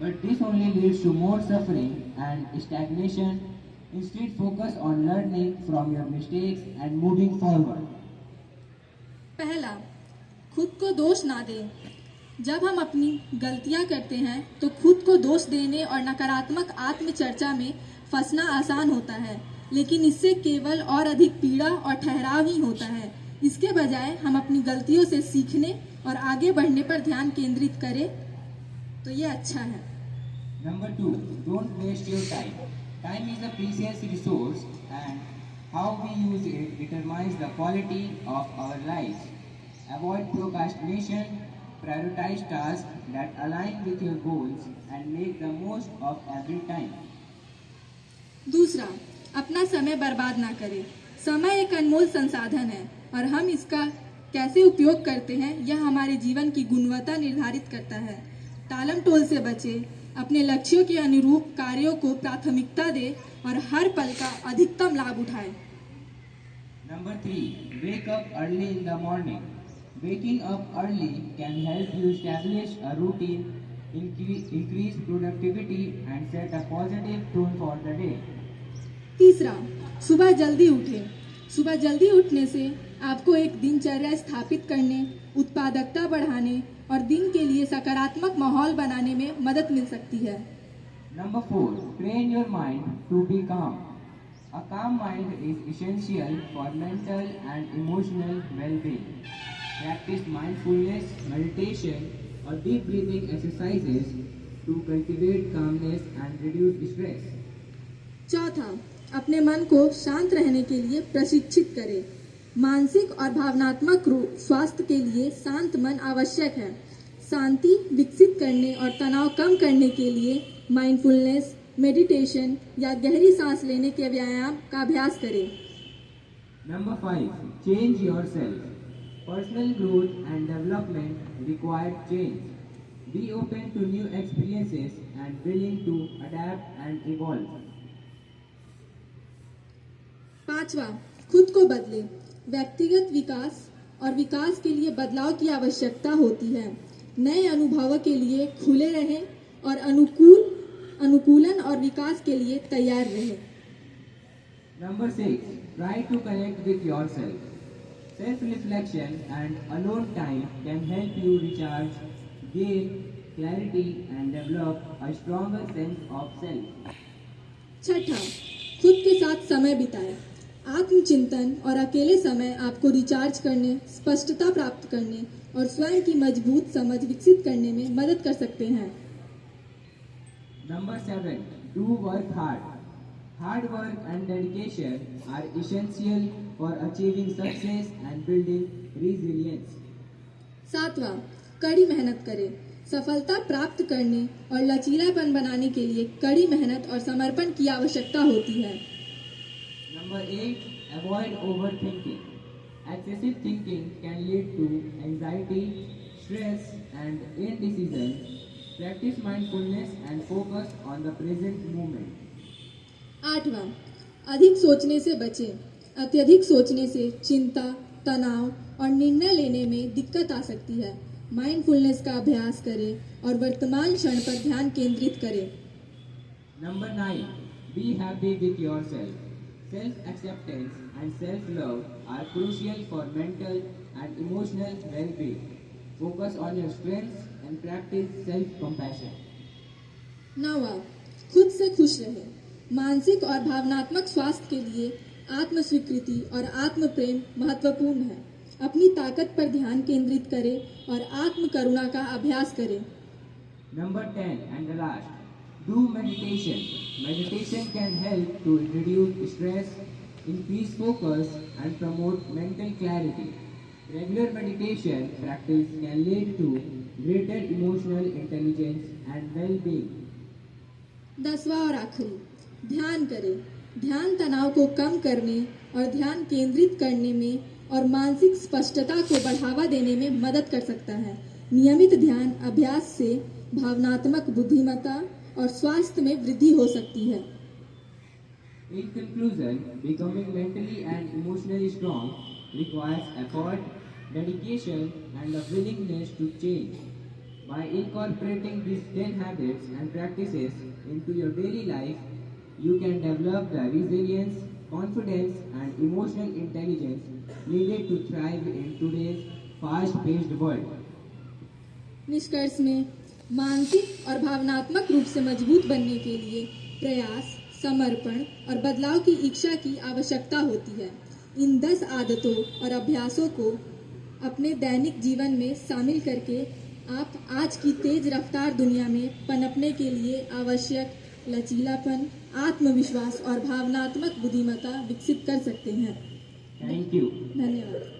But this only leads to more suffering and stagnation. Instead, focus on learning from your mistakes and moving forward. पहला, खुद को दोष ना दें। जब हम अपनी गलतियां करते हैं तो खुद को दोष देने और नकारात्मक आत्मचर्चा में फंसना आसान होता है, लेकिन इससे केवल और अधिक पीड़ा और ठहराव ही होता है। इसके बजाय हम अपनी गलतियों से सीखने और आगे बढ़ने पर ध्यान केंद्रित करें तो ये अच्छा है। Number two, don't waste your time. Time is a precious resource and how we use it determines the quality of our lives. Avoid procrastination, prioritize tasks that align with your goals and make the most of every time. दूसरा, अपना समय बर्बाद ना करें। समय एक अनमोल संसाधन है और हम इसका कैसे उपयोग करते हैं यह हमारे जीवन की गुणवत्ता निर्धारित करता है। टालम टोल से बचें, अपने लक्ष्यों के अनुरूप कार्यों को प्राथमिकता दें और हर पल का अधिकतम लाभ उठाएं। Number three, wake up early in the morning. Waking up early can help you establish a routine, increase productivity and set a positive tone for the day. तीसरा, सुबह जल्दी उठें। सुबह जल्दी उठने से आपको एक दिनचर्या स्थापित करने, उत्पादकता बढ़ाने और दिन के लिए सकारात्मक माहौल बनाने में मदद मिल सकती है। Number four, train your mind to be calm. A calm mind is essential for mental and emotional well-being. Practice mindfulness, meditation, or deep breathing exercises to cultivate calmness and reduce stress. चौथा, अपने मन को शांत रहने के लिए प्रशिक्षित करें। मानसिक और भावनात्मक स्वास्थ्य के लिए शांत मन आवश्यक है। शांति विकसित करने और तनाव कम करने के लिए माइंडफुलनेस, मेडिटेशन या गहरी सांस लेने के व्यायाम का अभ्यास करें। Number five, change yourself. Personal growth and development require change. Be open to new experiences and willing to adapt and evolve. पांचवा, खुद को बदलें। व्यक्तिगत विकास और विकास के लिए बदलाव की आवश्यकता होती है। नए अनुभवों के लिए खुले रहें और अनुकूलन और विकास के लिए तैयार रहें। Number six, try to connect with yourself. Self-reflection and alone time can help you recharge, gain clarity and develop a stronger sense of self. छठा, खुद के साथ समय बिताएं। आत्मचिंतन और अकेले समय आपको रिचार्ज करने, स्पष्टता प्राप्त करने और स्वयं की मजबूत समझ विकसित करने में मदद कर सकते हैं। Number seven, do work hard. Hard work and dedication are essential for achieving success and building resilience. सातवां, कड़ी मेहनत करें। सफलता प्राप्त करने और लचीलापन बनाने के लिए कड़ी मेहनत और समर्पण की आवश्यकता होती है। Number eight, avoid overthinking. Excessive thinking can lead to anxiety, stress, and indecision. Practice mindfulness and focus on the present moment. आठवां, अधिक सोचने से बचें। अत्यधिक सोचने से चिंता, तनाव और निर्णय लेने में दिक्कत आ सकती है। माइंडफुलनेस का अभ्यास करें और वर्तमान क्षण पर ध्यान केंद्रित करें। Number nine, be happy with yourself. Self-acceptance and self-love are crucial for mental and emotional well-being. Focus on your strengths and practice self-compassion. नौवां, खुद से खुश रहें। मानसिक और भावनात्मक स्वास्थ्य के लिए आत्म-स्वीकृति और आत्म-प्रेम महत्वपूर्ण है। अपनी ताकत पर ध्यान केंद्रित करें और आत्म-करुणा का अभ्यास करें। Number 10 and the last, do meditation. Meditation can help to reduce stress, increase focus and promote mental clarity. Regular meditation practice can lead to greater emotional intelligence and well-being. 10वां और आखिरी, ध्यान करें। ध्यान तनाव को कम करने और ध्यान केंद्रित करने में और मानसिक स्पष्टता को बढ़ावा देने में मदद कर सकता है। नियमित ध्यान अभ्यास से भावनात्मक बुद्धिमत्ता और स्वास्थ्य में वृद्धि हो सकती है। In conclusion, becoming mentally and emotionally strong requires effort, dedication, and a willingness to change. By incorporating these 10 habits and practices into your daily life, you can develop the resilience, confidence, and emotional intelligence needed to thrive in today's fast-paced world. निष्कर्ष में मानसिक और भावनात्मक रूप से मजबूत बनने के लिए प्रयास, समर्पण और बदलाव की इच्छा की आवश्यकता होती है। इन 10 आदतों और अभ्यासों को अपने दैनिक जीवन में शामिल करके आप आज की तेज रफ्तार दुनिया में पनपने के लिए आवश्यक लचीलापन, आत्मविश्वास और भावनात्मक बुद्धिमत्ता विकसित कर सकते हैं। Thank you. धन्यवाद।